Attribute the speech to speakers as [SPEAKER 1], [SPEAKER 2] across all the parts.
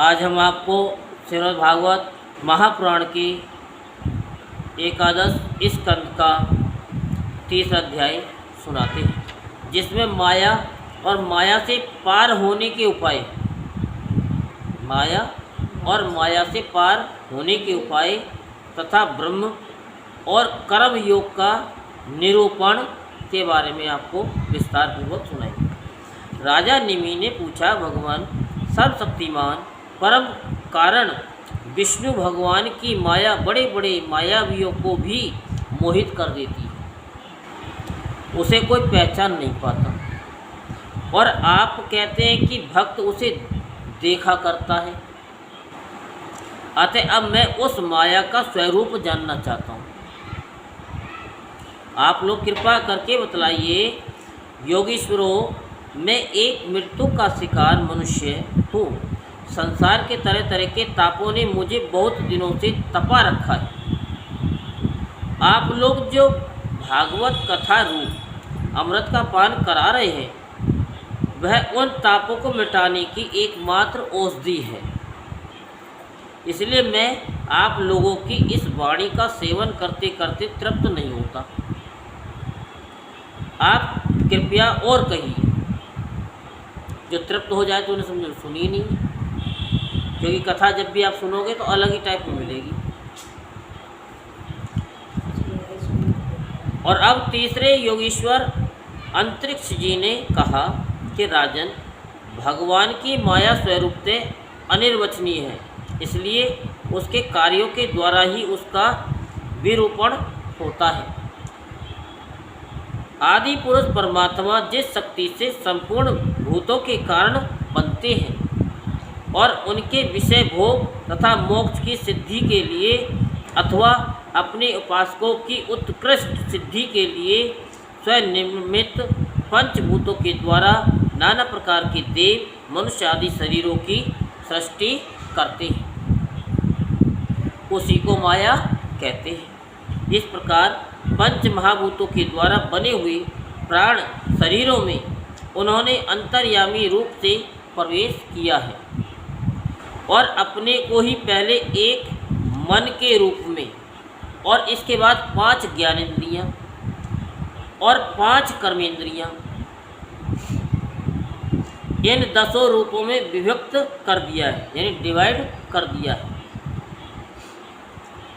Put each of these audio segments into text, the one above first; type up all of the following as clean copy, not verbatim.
[SPEAKER 1] आज हम आपको श्रीमद् भागवत महापुराण की एकादश स्कंद का 30 अध्याय सुनाते हैं, जिसमें माया और माया से पार होने के उपाय, माया और माया से पार होने के उपाय तथा ब्रह्म और कर्म योग का निरूपण के बारे में आपको विस्तार पूर्वक सुनाएंगे। राजा निमि ने पूछा, भगवान सर्वशक्तिमान परम कारण विष्णु भगवान की माया बड़े बड़े मायावियों को भी मोहित कर देती है, उसे कोई पहचान नहीं पाता, और आप कहते हैं कि भक्त उसे देखा करता है। अतः अब मैं उस माया का स्वरूप जानना चाहता हूँ। आप लोग कृपा करके बतलाइए। योगीश्वरों, मैं एक मृत्यु का शिकार मनुष्य हूँ। संसार के तरह तरह के तापों ने मुझे बहुत दिनों से तपा रखा है। आप लोग जो भागवत कथा रूप अमृत का पान करा रहे हैं, वह उन तापों को मिटाने की एकमात्र औषधि है। इसलिए मैं आप लोगों की इस वाणी का सेवन करते करते तृप्त नहीं होता। आप कृपया और कहिए। जो तृप्त हो जाए तो उन्हें समझो सुनी नहीं, क्योंकि कथा जब भी आप सुनोगे तो अलग ही टाइप में मिलेगी। और अब तीसरे योगीश्वर अंतरिक्ष जी ने कहा कि राजन, भगवान की माया स्वरूप से अनिर्वचनीय है, इसलिए उसके कार्यों के द्वारा ही उसका विरूपण होता है। आदि पुरुष परमात्मा जिस शक्ति से संपूर्ण भूतों के कारण बनते हैं और उनके विषय भोग तथा मोक्ष की सिद्धि के लिए अथवा अपने उपासकों की उत्कृष्ट सिद्धि के लिए स्वनिर्मित पंचभूतों के द्वारा नाना प्रकार के देव मनुष्य आदि शरीरों की सृष्टि करते हैं, उसी को माया कहते हैं। इस प्रकार पंच महाभूतों के द्वारा बने हुए प्राण शरीरों में उन्होंने अंतर्यामी रूप से प्रवेश किया है और अपने को ही पहले एक मन के रूप में और इसके बाद 5 ज्ञानेंद्रियां और 5 कर्मेंद्रियां, इन 10 रूपों में विभक्त कर दिया है, यानी डिवाइड कर दिया है।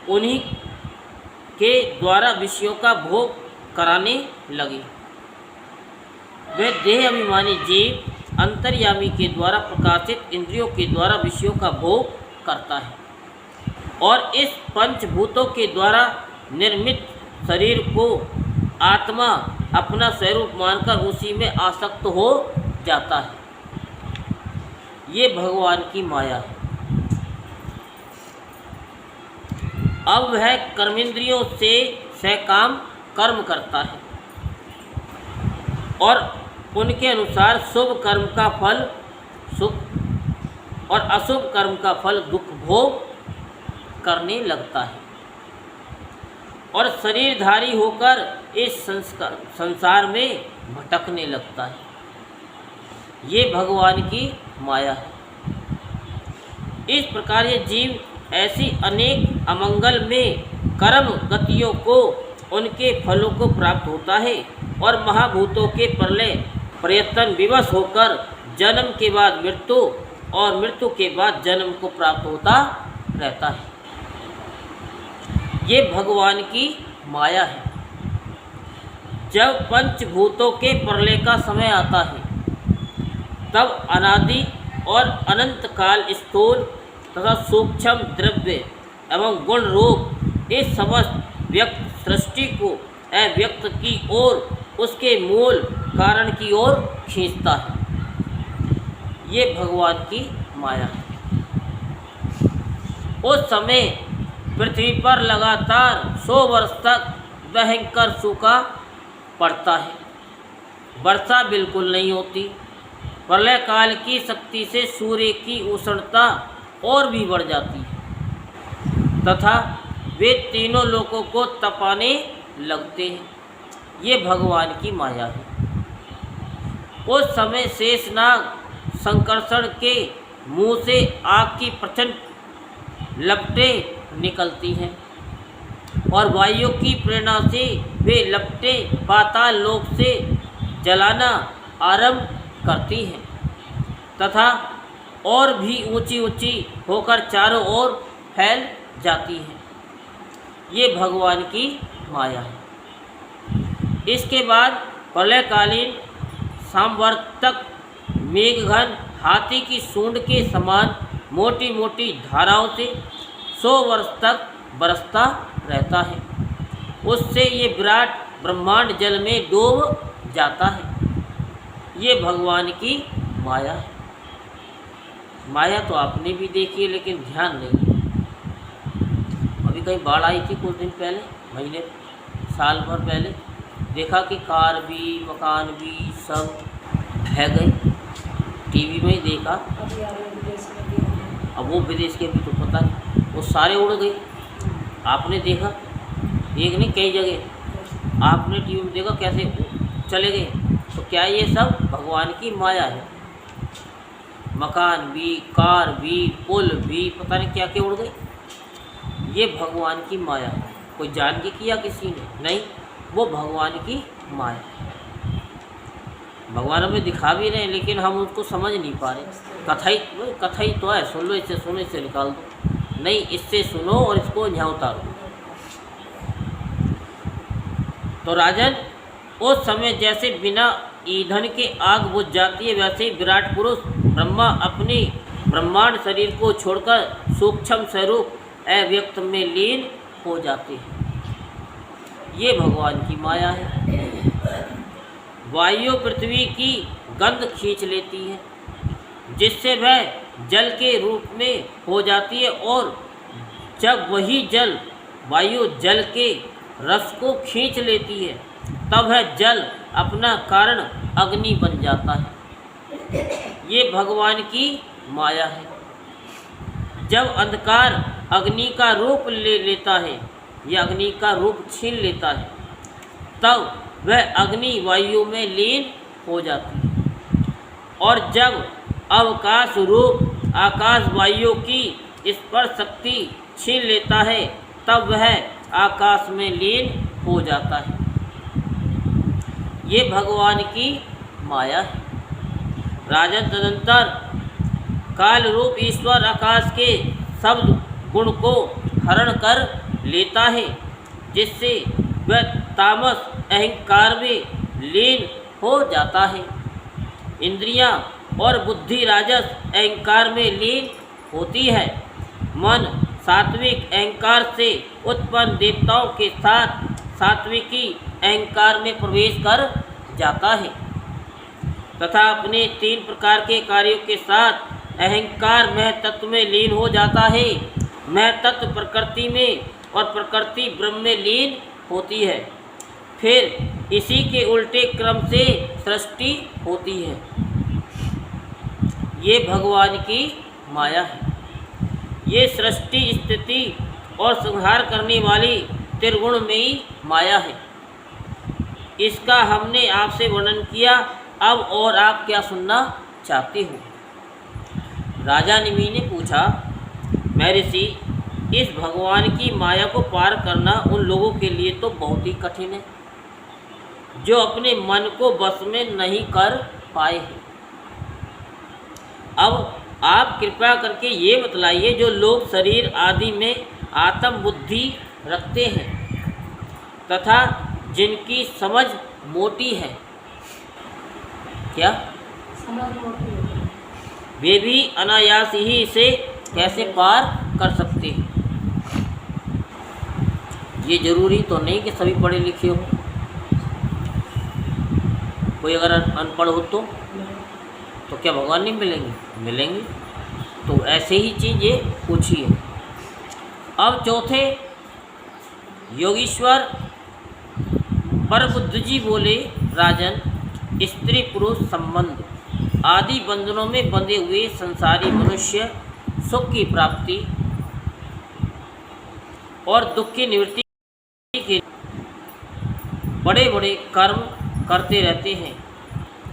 [SPEAKER 1] उन्हीं के द्वारा विषयों का भोग कराने लगे। वे देह अभिमानी जीव अंतर्यामी के द्वारा प्रकाशित इंद्रियों के द्वारा विषयों का भोग करता है और इस पंचभूतों के द्वारा निर्मित शरीर को आत्मा अपना स्वरूप मानकर उसी में आसक्त हो जाता है। ये भगवान की माया है। अब वह कर्मेंद्रियों से सकाम कर्म करता है और उनके अनुसार शुभ कर्म का फल सुख और अशुभ कर्म का फल दुख भोग करने लगता है और शरीरधारी होकर इस संसार में भटकने लगता है। ये भगवान की माया है। इस प्रकार ये जीव ऐसी अनेक अमंगल में कर्म गतियों को उनके फलों को प्राप्त होता है और महाभूतों के प्रलय प्रयत्न विवश होकर जन्म के बाद मृत्यु और मृत्यु के बाद जन्म को प्राप्त होता रहता है। ये भगवान की माया है। जब पंचभूतों के प्रलय का समय आता है, तब अनादि और अनंत काल स्थूल तथा सूक्ष्म द्रव्य एवं गुण रूप इस समस्त व्यक्त सृष्टि को अव्यक्त की ओर उसके मूल कारण की ओर खींचता है। ये भगवान की माया है। उस समय पृथ्वी पर लगातार 100 वर्ष तक भयंकर सूखा पड़ता है, वर्षा बिल्कुल नहीं होती। प्रलय काल की शक्ति से सूर्य की उष्णता और भी बढ़ जाती है तथा वे तीनों लोगों को तपाने लगते हैं। ये भगवान की माया है। उस समय शेषनाग संकर्षण के मुंह से आग की प्रचंड लपटें निकलती हैं और वायु की प्रेरणा से वे लपटें पाताल लोक से जलाना आरंभ करती हैं तथा और भी ऊंची ऊंची होकर चारों ओर फैल जाती हैं। ये भगवान की माया है। इसके बाद प्रलयकालीन साम्वर्तक मेघघन हाथी की सूंड के समान मोटी मोटी धाराओं से 100 वर्ष तक बरसता रहता है। उससे ये विराट ब्रह्मांड जल में डूब जाता है। ये भगवान की माया है। माया तो आपने भी देखी है, लेकिन ध्यान नहीं। अभी कहीं बाढ़ आई थी कुछ दिन पहले, महीने साल भर पहले, देखा कि कार भी मकान भी सब बह गए। टीवी में ही देखा। अब वो विदेश के भी तो पता नहीं, वो सारे उड़ गए। आपने देखा, एक नहीं कई जगह आपने टीवी में देखा कैसे चले गए। तो क्या ये सब भगवान की माया है? मकान भी, कार भी, पुल भी, पता नहीं क्या क्या उड़ गए। ये भगवान की माया है। कोई जान के किया किसी ने? नहीं, वो भगवान की माया है। भगवान हमें दिखा भी रहे हैं, लेकिन हम उसको समझ नहीं पा रहे। कथई तो है, सुन लो, इससे सुनो, इससे निकाल दो। नहीं, इससे सुनो और इसको यहाँ उतारो। तो राजन, उस समय जैसे बिना ईंधन के आग बुझ जाती है, वैसे ही विराट पुरुष ब्रह्मा अपने ब्रह्मांड शरीर को छोड़कर सूक्ष्म स्वरूप अव्यक्त में लीन हो जाते हैं। ये भगवान की माया है। वायु पृथ्वी की गंध खींच लेती है, जिससे वह जल के रूप में हो जाती है, और जब वही जल वायु जल के रस को खींच लेती है, तब वह जल अपना कारण अग्नि बन जाता है। ये भगवान की माया है। जब अंधकार अग्नि का रूप ले लेता है या अग्नि का रूप छीन लेता है, तब वह अग्नि वायु में लीन हो जाती है। और जब अवकाश रूप आकाश वायु की स्पर्श शक्ति छीन लेता है, तब वह आकाश में लीन हो जाता है। ये भगवान की माया है। राजन, तदंतर काल रूप ईश्वर आकाश के शब्द गुण को हरण कर लेता है, जिससे वह तामस अहंकार में लीन हो जाता है। इंद्रियां और बुद्धि राजस अहंकार में लीन होती है। मन सात्विक अहंकार से उत्पन्न देवताओं के साथ सात्विकी अहंकार में प्रवेश कर जाता है तथा अपने 3 प्रकार के कार्यों के साथ अहंकार मह तत्व में लीन हो जाता है। मह तत्व प्रकृति में और प्रकृति ब्रह्म में लीन होती है। फिर इसी के उल्टे क्रम से सृष्टि होती है। ये भगवान की माया है। ये सृष्टि, स्थिति और संहार करने वाली त्रिगुणमयी माया है। इसका हमने आपसे वर्णन किया। अब और आप क्या सुनना चाहते हो? राजा निमि ने पूछा, महर्षि, इस भगवान की माया को पार करना उन लोगों के लिए तो बहुत ही कठिन है जो अपने मन को वश में नहीं कर पाए हैं। अब आप कृपया करके ये बतलाइए, जो लोग शरीर आदि में आत्म बुद्धि रखते हैं तथा जिनकी समझ मोटी है, क्या वे भी अनायास ही इसे कैसे पार कर सकते हैं? ये जरूरी तो नहीं कि सभी पढ़े लिखे हो। कोई अगर अनपढ़ हो तो क्या भगवान नहीं मिलेंगे? मिलेंगे। तो ऐसे ही चीज़ ये पूछी है। अब चौथे योगीश्वर परबुद्ध जी बोले, राजन, स्त्री पुरुष संबंध आदि बंधनों में बंधे हुए संसारी मनुष्य सुख की प्राप्ति और दुख की निवृत्ति के बड़े बड़े कर्म करते रहते हैं।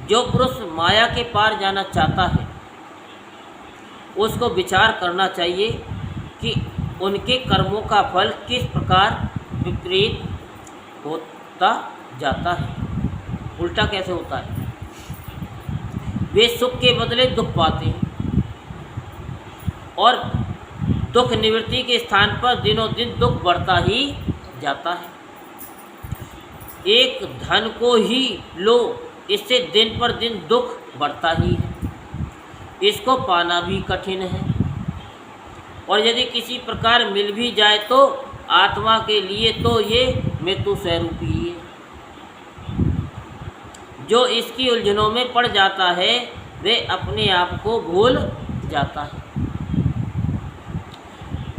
[SPEAKER 1] जो पुरुष माया के पार जाना चाहता है, उसको विचार करना चाहिए कि उनके कर्मों का फल किस प्रकार विपरीत होता जाता है, उल्टा कैसे होता है। वे सुख के बदले दुख पाते हैं और दुख निवृत्ति के स्थान पर दिनों दिन दुख बढ़ता ही जाता है। एक धन को ही लो, इससे दिन पर दिन दुख बढ़ता ही है, इसको पाना भी कठिन है और यदि किसी प्रकार मिल भी जाए तो आत्मा के लिए तो ये मृत्यु स्वरूपी है। जो इसकी उलझनों में पड़ जाता है वे अपने आप को भूल जाता है।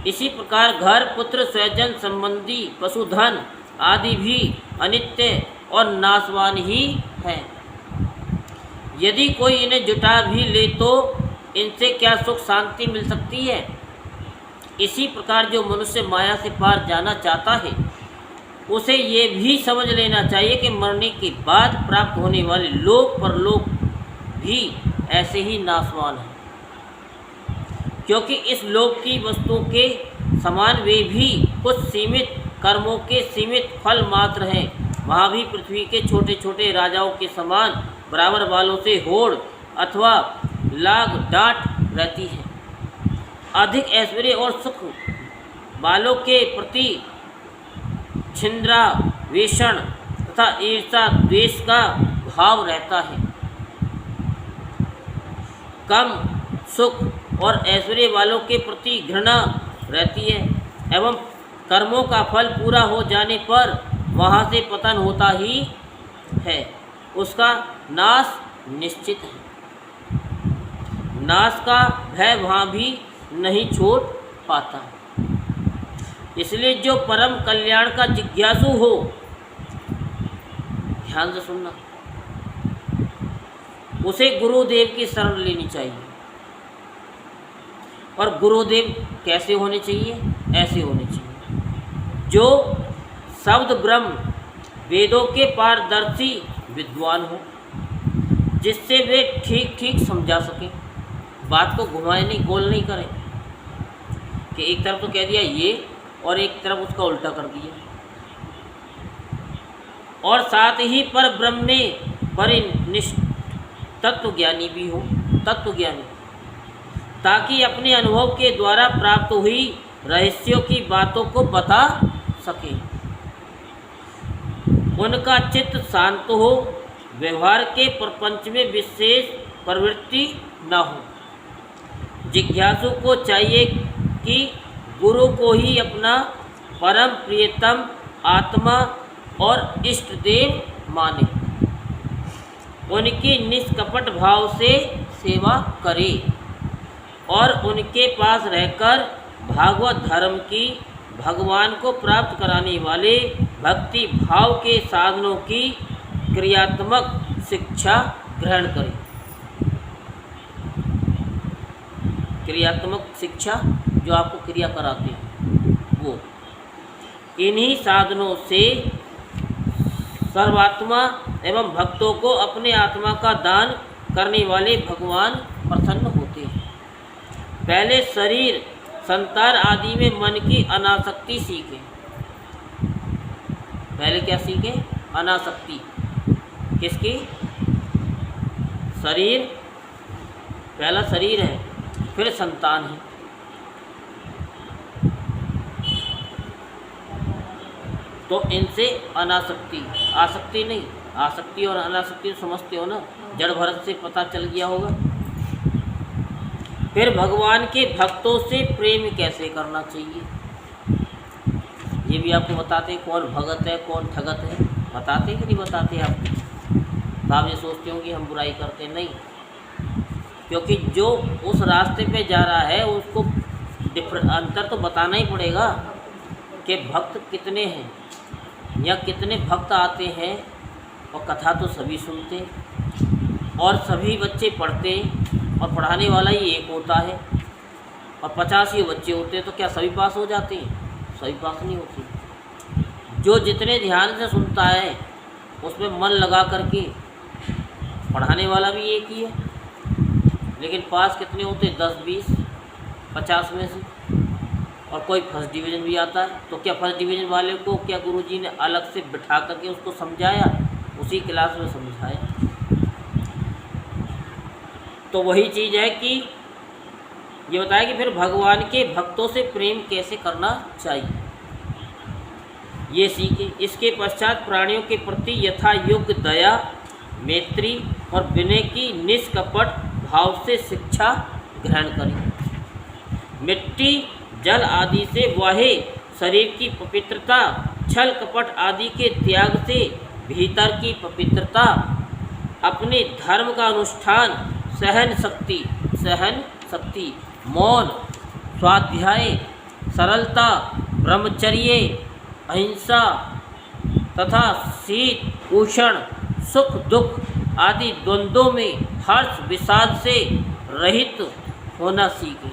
[SPEAKER 1] इसी प्रकार घर, पुत्र, स्वजन, संबंधी, पशुधन आदि भी अनित्य और नाशवान ही हैं। यदि कोई इन्हें जुटा भी ले तो इनसे क्या सुख शांति मिल सकती है। इसी प्रकार जो मनुष्य माया से पार जाना चाहता है उसे ये भी समझ लेना चाहिए कि मरने के बाद प्राप्त होने वाले लोक परलोक भी ऐसे ही नाशवान हैं, क्योंकि इस लोक की वस्तुओं के समान वे भी कुछ सीमित कर्मों के सीमित फल मात्र हैं। वहाँ भी पृथ्वी के छोटे छोटे राजाओं के समान बराबर वालों से होड़ अथवा लाग डांट रहती है। अधिक ऐश्वर्य और सुख वालों के प्रति छिंद्रा वेषण तथा ईर्षा द्वेष का भाव रहता है। कम सुख और ऐश्वर्य वालों के प्रति घृणा रहती है एवं कर्मों का फल पूरा हो जाने पर वहाँ से पतन होता ही है, उसका नाश निश्चित है। नाश का भय वहाँ भी नहीं छोड़ पाता। इसलिए जो परम कल्याण का जिज्ञासु हो, ध्यान से सुनना, उसे गुरुदेव की शरण लेनी चाहिए। और गुरुदेव कैसे होने चाहिए? ऐसे होने चाहिए जो शब्द ब्रह्म वेदों के पारदर्शी विद्वान हो, जिससे वे ठीक ठीक समझा सकें, बात को घुमाए नहीं, गोल नहीं करें कि एक तरफ तो कह दिया ये और एक तरफ उसका उल्टा कर दिया। और साथ ही पर ब्रह्म में परिनिष्ठ तत्वज्ञानी भी हो, तत्वज्ञानी, ताकि अपने अनुभव के द्वारा प्राप्त हुई रहस्यों की बातों को बता सके। उनका चित्त शांत हो, व्यवहार के प्रपंच में विशेष प्रवृत्ति न हो। जिज्ञासु को चाहिए कि गुरु को ही अपना परम प्रियतम आत्मा और इष्ट देव माने, उनकी निष्कपट भाव से सेवा करे और उनके पास रहकर भागवत धर्म की भगवान को प्राप्त कराने वाले भक्ति भाव के साधनों की क्रियात्मक शिक्षा ग्रहण करें। क्रियात्मक शिक्षा जो आपको क्रिया कराते हैं वो, इन्हीं साधनों से सर्वात्मा एवं भक्तों को अपने आत्मा का दान करने वाले भगवान प्रसन्न होते हैं। पहले शरीर, संतान आदि में मन की अनासक्ति सीखें। पहले क्या सीखें? अनासक्ति। किसकी? शरीर, पहला शरीर है, फिर संतान है। तो इनसे अनासक्ति, आसक्ति नहीं, आसक्ति और अनासक्ति समझते हो ना, जड़ भरत से पता चल गया होगा। फिर भगवान के भक्तों से प्रेम कैसे करना चाहिए ये भी आपको बताते हैं। कौन भगत है, कौन ठगत है, बताते हैं कि नहीं बताते आपको? आप ये सोचते हो कि हम बुराई करते, नहीं, क्योंकि जो उस रास्ते पे जा रहा है उसको अंतर तो बताना ही पड़ेगा कि भक्त कितने हैं या कितने भक्त आते हैं। और कथा तो सभी सुनते और सभी बच्चे पढ़ते और पढ़ाने वाला ही एक होता है और 50 ही बच्चे होते हैं, तो क्या सभी पास हो जाते हैं? सभी पास नहीं होते। जो जितने ध्यान से सुनता है उसमें मन लगा करके, पढ़ाने वाला भी एक ही है लेकिन पास कितने होते, 10, 20, 50 में से, और कोई फर्स्ट डिवीज़न भी आता है। तो क्या फर्स्ट डिवीज़न वाले को क्या गुरुजी ने अलग से बिठा करके उसको समझाया? उसी क्लास में समझाया। तो वही चीज़ है कि ये बताया कि फिर भगवान के भक्तों से प्रेम कैसे करना चाहिए, ये सीखे। इसके पश्चात प्राणियों के प्रति यथा योग्य दया, मैत्री और विनय की निष्कपट भाव से शिक्षा ग्रहण करें। मिट्टी, जल आदि से वाहे शरीर की पवित्रता, छल कपट आदि के त्याग से भीतर की पवित्रता, अपने धर्म का अनुष्ठान, सहन शक्ति, मौन, स्वाध्याय, सरलता, ब्रह्मचर्य, अहिंसा तथा शीत उष्ण, सुख दुख आदि द्वंद्वों में हर्ष विषाद से रहित होना सीखे।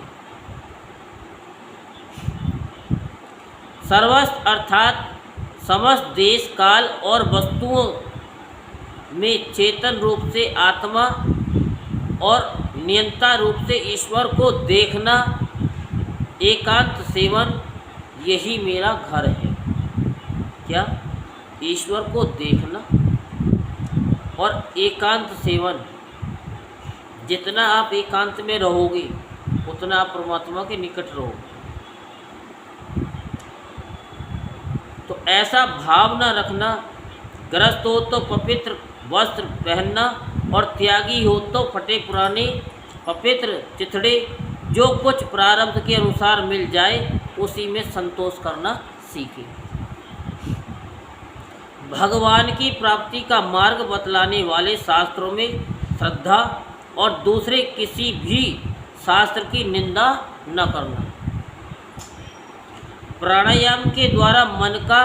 [SPEAKER 1] सर्वस्व अर्थात समस्त देश काल और वस्तुओं में चेतन रूप से आत्मा और नियंता रूप से ईश्वर को देखना, एकांत सेवन, यही मेरा घर है। क्या? ईश्वर को देखना और एकांत सेवन। जितना आप एकांत में रहोगे उतना आप परमात्मा के निकट रहोगे। तो ऐसा भाव न रखना, ग्रस्त हो तो पवित्र वस्त्र पहनना और त्यागी हो तो फटे पुराने पवित्र चिथड़े, जो कुछ प्रारब्ध के अनुसार मिल जाए उसी में संतोष करना सीखे। भगवान की प्राप्ति का मार्ग बतलाने वाले शास्त्रों में श्रद्धा और दूसरे किसी भी शास्त्र की निंदा न करना। प्राणायाम के द्वारा मन का,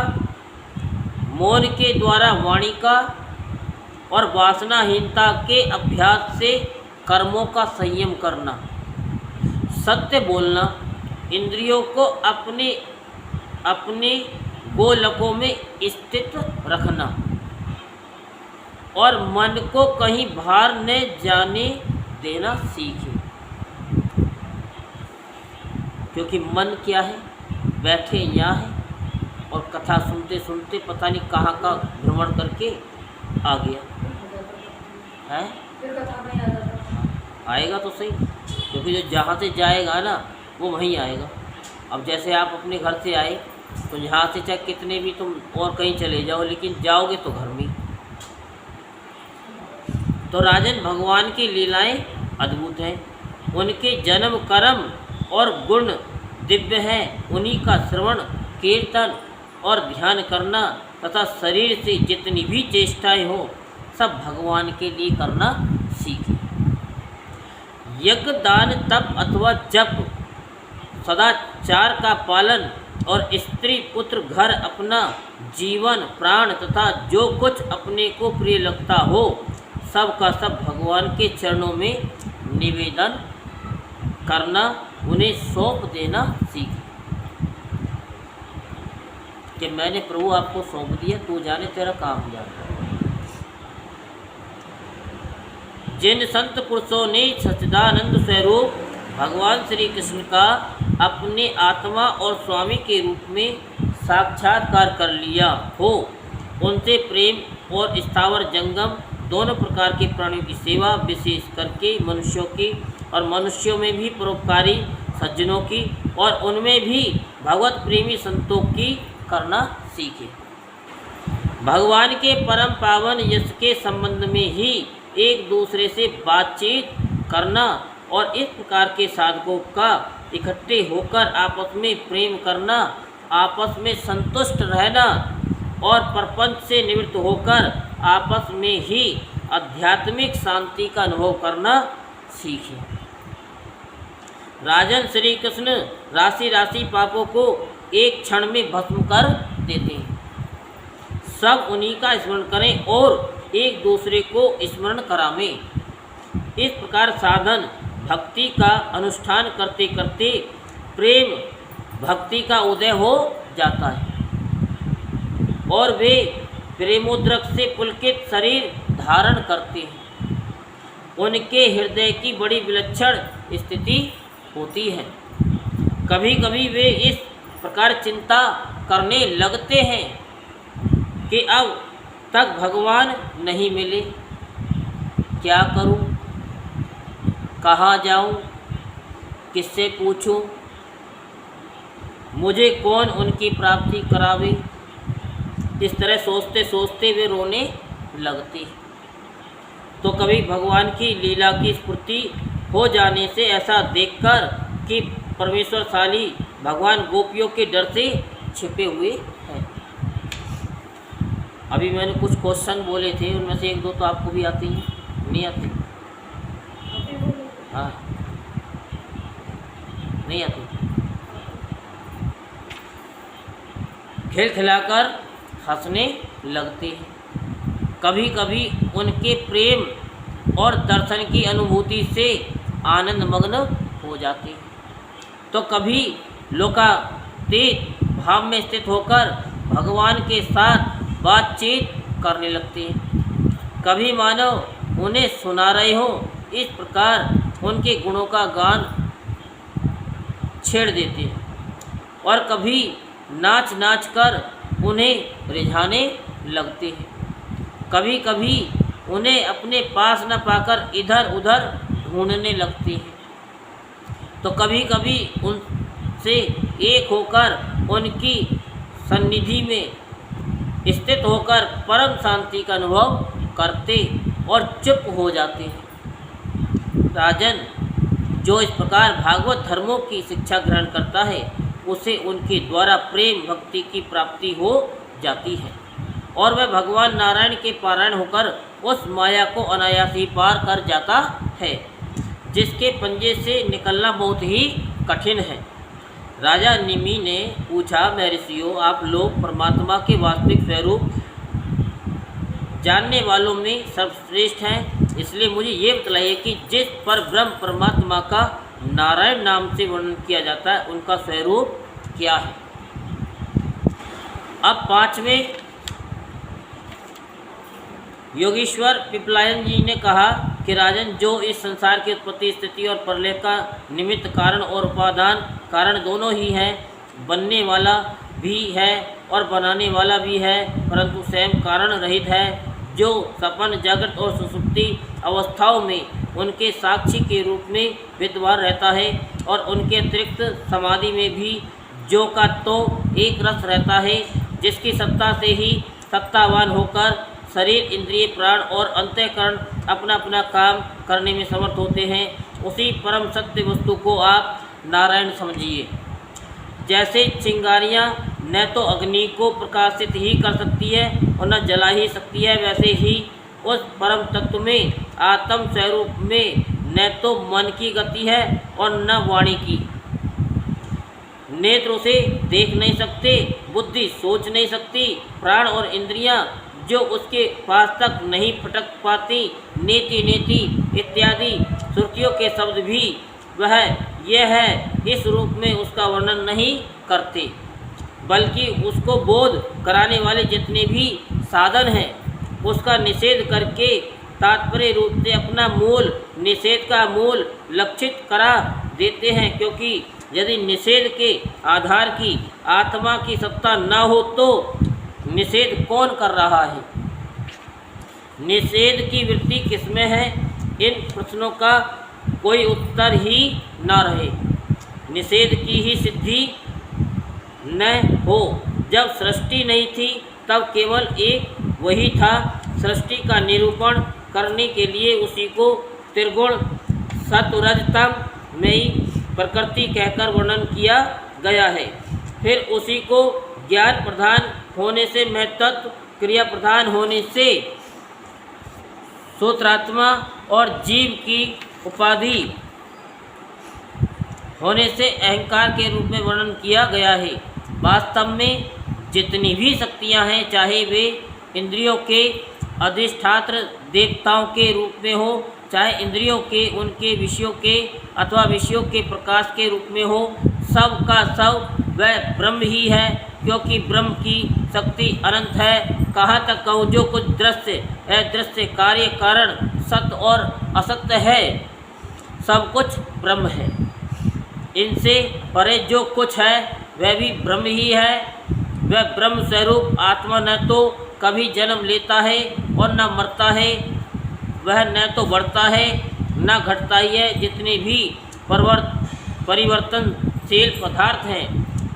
[SPEAKER 1] मौन के द्वारा वाणी का और वासनाहीनता के अभ्यास से कर्मों का संयम करना। सत्य बोलना, इंद्रियों को अपने अपने गोलकों में स्थित रखना और मन को कहीं बाहर न जाने देना सीखे। क्योंकि मन क्या है, बैठे यहाँ है और कथा सुनते सुनते पता नहीं कहाँ का भ्रमण करके आ गया है। आएगा तो सही, क्योंकि जो जहाँ से जाएगा ना वो वहीं आएगा। अब जैसे आप अपने घर से आए तो यहाँ से चाहे कितने भी तुम और कहीं चले जाओ, लेकिन जाओगे तो घर में। तो राजन, भगवान की लीलाएं अद्भुत हैं, उनके जन्म कर्म और गुण दिव्य हैं। उन्हीं का श्रवण, कीर्तन और ध्यान करना तथा शरीर से जितनी भी चेष्टाएं हो सब भगवान के लिए करना सीखें। यज्ञ, दान, तप अथवा जप, सदाचार का पालन और स्त्री, पुत्र, घर, अपना जीवन, प्राण तथा जो कुछ अपने को प्रिय लगता हो सब का सब भगवान के चरणों में निवेदन करना, उन्हें सौंप देना सीखें। कि मैंने प्रभु आपको सौंप दिया, तू जाने तेरा काम जाने। जिन संत पुरुषों ने सच्चिदानंद स्वरूप भगवान श्री कृष्ण का अपने आत्मा और स्वामी के रूप में साक्षात्कार कर लिया हो, उनसे प्रेम और स्थावर जंगम दोनों प्रकार के प्राणियों की सेवा, विशेष करके मनुष्यों की और मनुष्यों में भी परोपकारी सज्जनों की और उनमें भी भगवत प्रेमी संतों की करना सीखे। भगवान के परम पावन यश के संबंध में ही एक दूसरे से बातचीत करना और इस प्रकार के साधकों का इकट्ठे होकर आपस में प्रेम करना, आपस में संतुष्ट रहना और प्रपंच से निवृत्त होकर आपस में ही आध्यात्मिक शांति का अनुभव करना सीखें। राजन, श्री कृष्ण राशि राशि पापों को एक क्षण में भस्म कर देते हैं। सब उन्हीं का स्मरण करें और एक दूसरे को स्मरण करावें। इस प्रकार साधन भक्ति का अनुष्ठान करते करते प्रेम भक्ति का उदय हो जाता है और वे प्रेमोद्रक से पुलकित शरीर धारण करते हैं। उनके हृदय की बड़ी विलक्षण स्थिति होती है। कभी कभी वे इस प्रकार चिंता करने लगते हैं कि अब तक भगवान नहीं मिले, क्या करूं, कहाँ जाऊं, किससे पूछूं, मुझे कौन उनकी प्राप्ति करावे। इस तरह सोचते सोचते वे रोने लगते। तो कभी भगवान की लीला की स्फूर्ति हो जाने से ऐसा देखकर कि परमेश्वरशाली भगवान गोपियों के डर से छिपे हुए हैं। अभी मैंने कुछ क्वेश्चन बोले थे, उनमें से एक दो तो आपको भी आती हैं, नहीं आती? हाँ, नहीं आती। खेल खिलाकर हंसने लगते हैं। कभी कभी उनके प्रेम और दर्शन की अनुभूति से आनंद मग्न हो जाते हैं। तो कभी लोकातीत भाव में स्थित होकर भगवान के साथ बातचीत करने लगते हैं। कभी मानव उन्हें सुना रहे हो, इस प्रकार उनके गुणों का गान छेड़ देते हैं। और कभी नाच नाच कर उन्हें रिझाने लगते हैं। कभी कभी उन्हें अपने पास न पाकर इधर उधर ढूंढने लगते हैं। तो कभी कभी उनसे एक होकर उनकी सन्निधि में स्थित होकर परम शांति का अनुभव करते और चुप हो जाते हैं। राजन, जो इस प्रकार भागवत धर्मों की शिक्षा ग्रहण करता है, उसे उनके द्वारा प्रेम भक्ति की प्राप्ति हो जाती है और वह भगवान नारायण के पारायण होकर उस माया को अनायास ही पार कर जाता है, जिसके पंजे से निकलना बहुत ही कठिन है। राजा निमि ने पूछा, महर्षियों, आप लोग परमात्मा के वास्तविक स्वरूप जानने वालों में सर्वश्रेष्ठ हैं, इसलिए मुझे ये बतलाइए कि जिस पर ब्रह्म परमात्मा का नारायण नाम से वर्णन किया जाता है, उनका स्वरूप क्या है। अब पांचवें योगीश्वर पिपलायन जी ने कहा कि राजन, जो इस संसार की उत्पत्ति, स्थिति और प्रलय का निमित्त कारण और उपादान कारण दोनों ही हैं, बनने वाला भी है और बनाने वाला भी है, परंतु स्वयं कारण रहित है, जो सपन, जागृत और सुषुप्ति अवस्थाओं में उनके साक्षी के रूप में विद्यमान रहता है और उनके अतिरिक्त समाधि में भी जो का तो एक रस रहता है, जिसकी सत्ता से ही सत्तावान होकर शरीर, इंद्रिय, प्राण और अंतःकरण अपना अपना काम करने में समर्थ होते हैं, उसी परम सत्य वस्तु को आप नारायण समझिए। जैसे चिंगारियाँ न तो अग्नि को प्रकाशित ही कर सकती है और न जला ही सकती है, वैसे ही उस परम तत्व में आत्म स्वरूप में न तो मन की गति है और न वाणी की। नेत्र उसे देख नहीं सकते, बुद्धि सोच नहीं सकती, प्राण और इंद्रियां जो उसके पास तक नहीं फटक पाती, नेति नेति इत्यादि श्रुतियों के शब्द भी वह यह है इस रूप में उसका वर्णन नहीं करते, बल्कि उसको बोध कराने वाले जितने भी साधन हैं उसका निषेध करके तात्पर्य रूप से अपना मूल निषेध का मूल लक्षित करा देते हैं। क्योंकि यदि निषेध के आधार की आत्मा की सत्ता न हो तो निषेध कौन कर रहा है, निषेध की वृत्ति किसमें है, इन प्रश्नों का कोई उत्तर ही न रहे। निषेध की ही सिद्धि न हो। जब सृष्टि नहीं थी तब केवल एक वही था। सृष्टि का निरूपण करने के लिए उसी को त्रिगुण सत्वरजतम में प्रकृति कहकर वर्णन किया गया है। फिर उसी को ज्ञान प्रधान होने से, महत्त्व क्रिया प्रधान होने से सूत्रात्मा और जीव की उपाधि होने से अहंकार के रूप में वर्णन किया गया है। वास्तव में जितनी भी शक्तियां हैं, चाहे वे इंद्रियों के अधिष्ठात्र देवताओं के रूप में हो, चाहे इंद्रियों के उनके विषयों के अथवा विषयों के प्रकाश के रूप में हो, सब का सब वह ब्रह्म ही है, क्योंकि ब्रह्म की शक्ति अनंत है। कहाँ तक कहूँ, जो कुछ दृश्य अदृश्य कार्य कारण सत्य और असत्य है, सब कुछ ब्रह्म है। इनसे परे जो कुछ है वह भी ब्रह्म ही है। वह ब्रह्म स्वरूप आत्मा न तो कभी जन्म लेता है और न मरता है, वह न तो बढ़ता है न घटता ही है। जितने भी परिवर्तनशील पदार्थ हैं,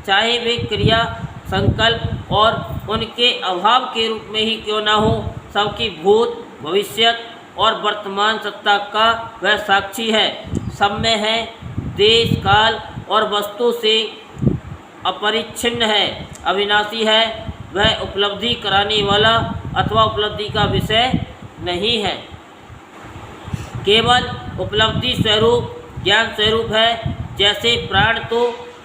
[SPEAKER 1] चाहे वे क्रिया, संकल्प और उनके अभाव के रूप में ही क्यों न हो, सबकी भूत, भविष्यत और वर्तमान सत्ता का वह साक्षी है। सब में है, देश, काल और वस्तु से अपरिच्छिन्न है, अविनाशी है। वह उपलब्धि कराने वाला अथवा उपलब्धि का विषय नहीं है, केवल उपलब्धि स्वरूप, ज्ञान स्वरूप है। जैसे प्राण तो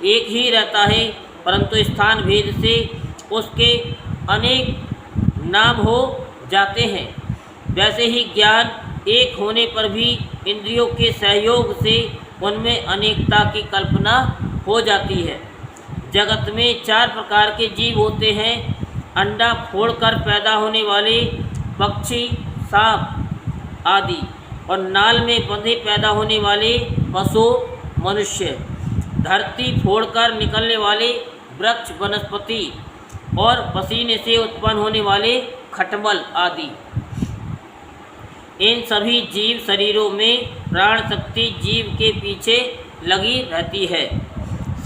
[SPEAKER 1] एक ही रहता है, परंतु स्थान भेद से उसके अनेक नाम हो जाते हैं, वैसे ही ज्ञान एक होने पर भी इंद्रियों के सहयोग से उनमें अनेकता की कल्पना हो जाती है। जगत में 4 प्रकार के जीव होते हैं: अंडा फोड़कर पैदा होने वाले पक्षी, सांप आदि, और नाल में बंधे पैदा होने वाले पशु, मनुष्य, धरती फोड़कर निकलने वाले वृक्ष, वनस्पति, और पसीने से उत्पन्न होने वाले खटमल आदि। इन सभी जीव शरीरों में प्राण शक्ति जीव के पीछे लगी रहती है।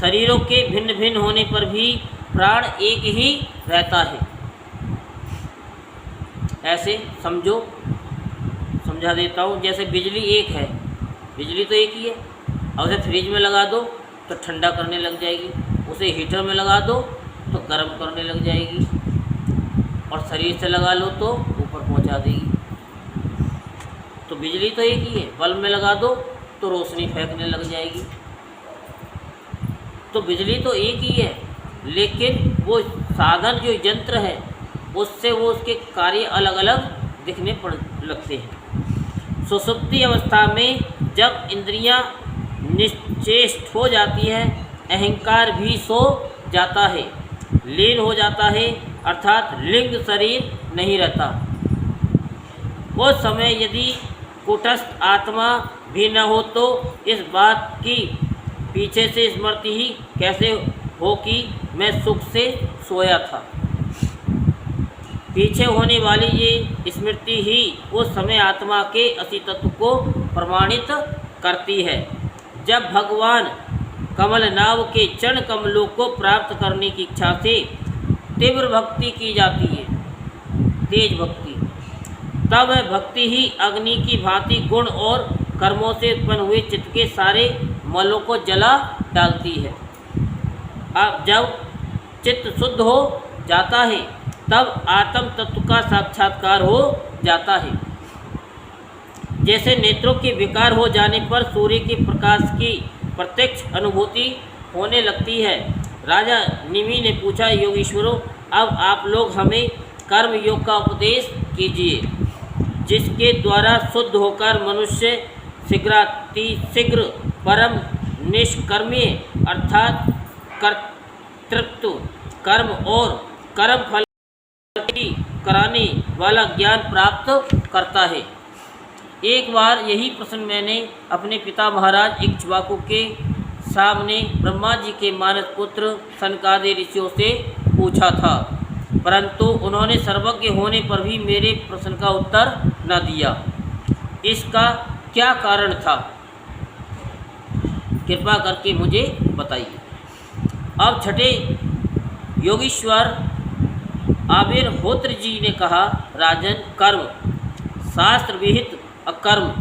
[SPEAKER 1] शरीरों के भिन्न भिन्न होने पर भी प्राण एक ही रहता है। ऐसे समझो, समझा देता हूँ। जैसे बिजली एक है, बिजली तो एक ही है। और उसे फ्रिज में लगा दो तो ठंडा करने लग जाएगी, उसे हीटर में लगा दो तो गर्म करने लग जाएगी, और शरीर से लगा लो तो ऊपर पहुँचा देगी। तो बिजली तो एक ही है। बल्ब में लगा दो तो रोशनी फेंकने लग जाएगी। तो बिजली तो एक ही है, लेकिन वो साधन जो यंत्र है उससे वो उसके कार्य अलग अलग दिखने पड़ लगते हैं। सुषुप्ति अवस्था में जब इंद्रियां निश्चेष्ट हो जाती है, अहंकार भी सो जाता है, लीन हो जाता है, अर्थात लिंग शरीर नहीं रहता। उस समय यदि कूटस्थ आत्मा भी न हो तो इस बात की पीछे से स्मृति ही कैसे हो कि मैं सुख से सोया था। पीछे होने वाली ये स्मृति ही उस समय आत्मा के अस्तित्व को प्रमाणित करती है। जब भगवान कमलनाभ के चरण कमलों को प्राप्त करने की इच्छा से तीव्र भक्ति की जाती है, तेज भक्ति, तब वह भक्ति ही अग्नि की भांति गुण और कर्मों से उत्पन्न हुए चित्त के सारे मलों को जला डालती है। अब जब चित्त शुद्ध हो जाता है तब आत्म तत्व का साक्षात्कार हो जाता है। जैसे नेत्रों के विकार हो जाने पर सूर्य के प्रकाश की प्रत्यक्ष अनुभूति होने लगती है। राजा निमि ने पूछा, योगीश्वरों, अब आप लोग हमें कर्म योग का उपदेश कीजिए, जिसके द्वारा शुद्ध होकर मनुष्य शीघ्र परम निष्कर्मीय अर्थात कर्तृत्व, कर्म और कर्म फल की कराने वाला ज्ञान प्राप्त करता है। एक बार यही प्रश्न मैंने अपने पिता महाराज इक्ष्वाकु के सामने ब्रह्मा जी के मानस पुत्र सनकादि ऋषियों से पूछा था, परंतु उन्होंने सर्वज्ञ होने पर भी मेरे प्रश्न का उत्तर न दिया। इसका क्या कारण था? कृपा करके मुझे बताइए। अब छठे योगीश्वर आविर्होत्र जी ने कहा, राजन, कर्म, शास्त्र विहित अकर्म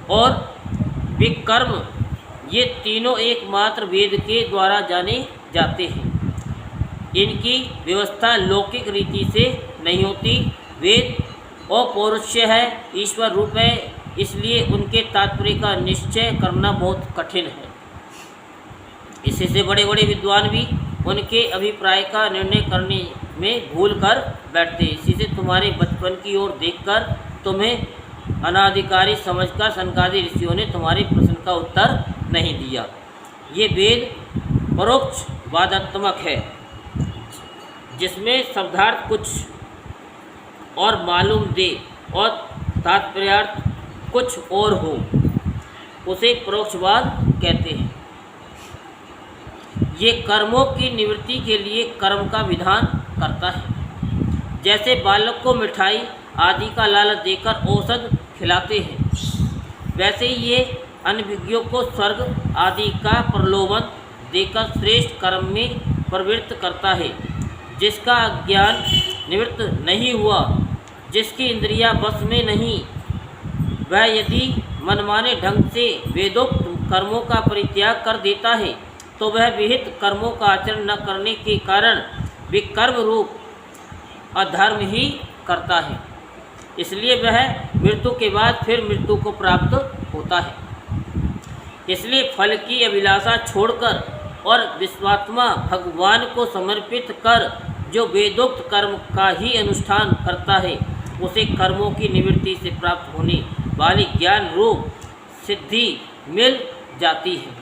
[SPEAKER 1] और विकर्म, ये तीनों एकमात्र वेद के द्वारा जाने जाते हैं। इनकी व्यवस्था लौकिक रीति से नहीं होती। वेद अपौरुषेय है, ईश्वर रूप है, इसलिए उनके तात्पर्य का निश्चय करना बहुत कठिन है। इसी से बड़े बड़े विद्वान भी उनके अभिप्राय का निर्णय करने में भूल कर बैठते। इसी से तुम्हारे बचपन की ओर देखकर तुम्हें अनाधिकारी समझकर सनकादि ऋषियों ने तुम्हारे प्रश्न का उत्तर नहीं दिया। ये वेद परोक्ष वादात्मक है, जिसमें शब्दार्थ कुछ और मालूम दे और तात्पर्यार्थ कुछ और हो, उसे परोक्षवाद कहते हैं। ये कर्मों की निवृत्ति के लिए कर्म का विधान करता है। जैसे बालक को मिठाई आदि का लालच देकर औषध खिलाते हैं, वैसे ही ये अनभिज्ञों को स्वर्ग आदि का प्रलोभन देकर श्रेष्ठ कर्म में प्रवृत्त करता है। जिसका ज्ञान निवृत्त नहीं हुआ, जिसकी इंद्रियां बस में नहीं, वह यदि मनमाने ढंग से वेदोक्त कर्मों का परित्याग कर देता है तो वह विहित कर्मों का आचरण न करने के कारण विकर्म रूप अधर्म ही करता है। इसलिए वह मृत्यु के बाद फिर मृत्यु को प्राप्त होता है। इसलिए फल की अभिलाषा छोड़कर और विश्वात्मा भगवान को समर्पित कर जो वेदोक्त कर्म का ही अनुष्ठान करता है, उसे कर्मों की निवृत्ति से प्राप्त होने वाली ज्ञान रूप सिद्धि मिल जाती है।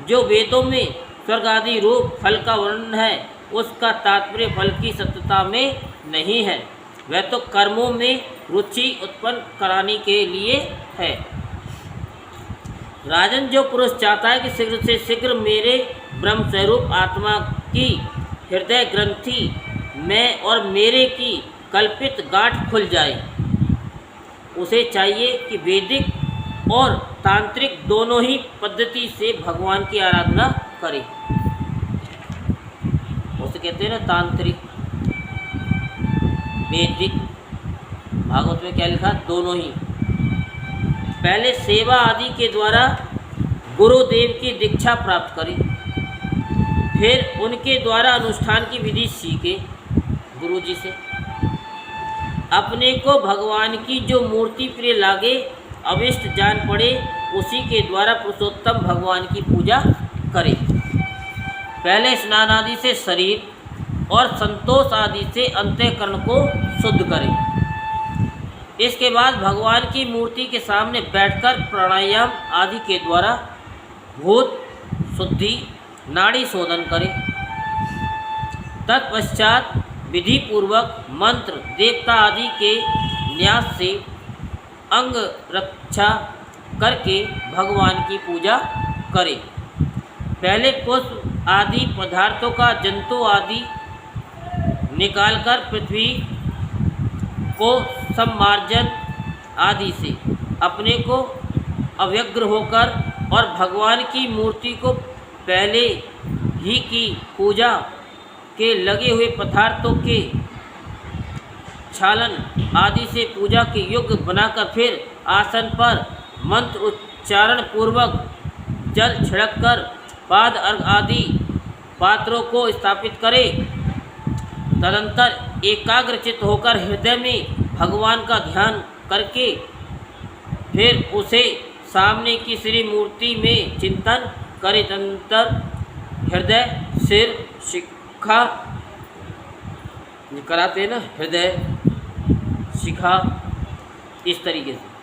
[SPEAKER 1] जो वेदों में स्वर्ग आदि रूप फल का वर्णन है, उसका तात्पर्य फल की सत्यता में नहीं है, वह तो कर्मों में रुचि उत्पन्न कराने के लिए है। राजन, जो पुरुष चाहता है कि शीघ्र से शीघ्र मेरे ब्रह्म स्वरूप आत्मा की हृदय ग्रंथि में और मेरे की कल्पित गांठ खुल जाए, उसे चाहिए कि वैदिक और तांत्रिक दोनों ही पद्धति से भगवान की आराधना करे। उसे कहते हैं ना तांत्रिक, वैदिक। भागवत में क्या लिखा? दोनों ही। पहले सेवा आदि के द्वारा गुरुदेव की दीक्षा प्राप्त करे, फिर उनके द्वारा अनुष्ठान की विधि सीखे गुरु जी से। अपने को भगवान की जो मूर्ति प्रिय लागे, अभिष्ट जान पड़े, उसी के द्वारा पुरुषोत्तम भगवान की पूजा करे। पहले स्नान आदि से शरीर और संतोष आदि से अंतःकरण को शुद्ध करे। इसके बाद भगवान की मूर्ति के सामने बैठकर प्राणायाम आदि के द्वारा भूत शुद्धि नाड़ी शोधन करे। तत्पश्चात विधि पूर्वक मंत्र देवता आदि के न्यास से अंग रक्षा करके भगवान की पूजा करे। पहले पुष्प आदि पदार्थों का जंतु आदि निकालकर पृथ्वी को सम्मार्जन आदि से अपने को अव्यग्र होकर और भगवान की मूर्ति को पहले ही की पूजा के लगे हुए पदार्थों के छालन आदि से पूजा के योग्य बनाकर फिर आसन पर मंत्र उच्चारण पूर्वक जल छिड़ककर पाद अर्घ आदि पात्रों को स्थापित करे। तदंतर एकाग्रचित होकर हृदय में भगवान का ध्यान करके फिर उसे सामने की श्री मूर्ति में चिंतन करे। तदंतर हृदय, सिर, शिखा कराते हैं ना, हृदय शिखा, इस तरीके से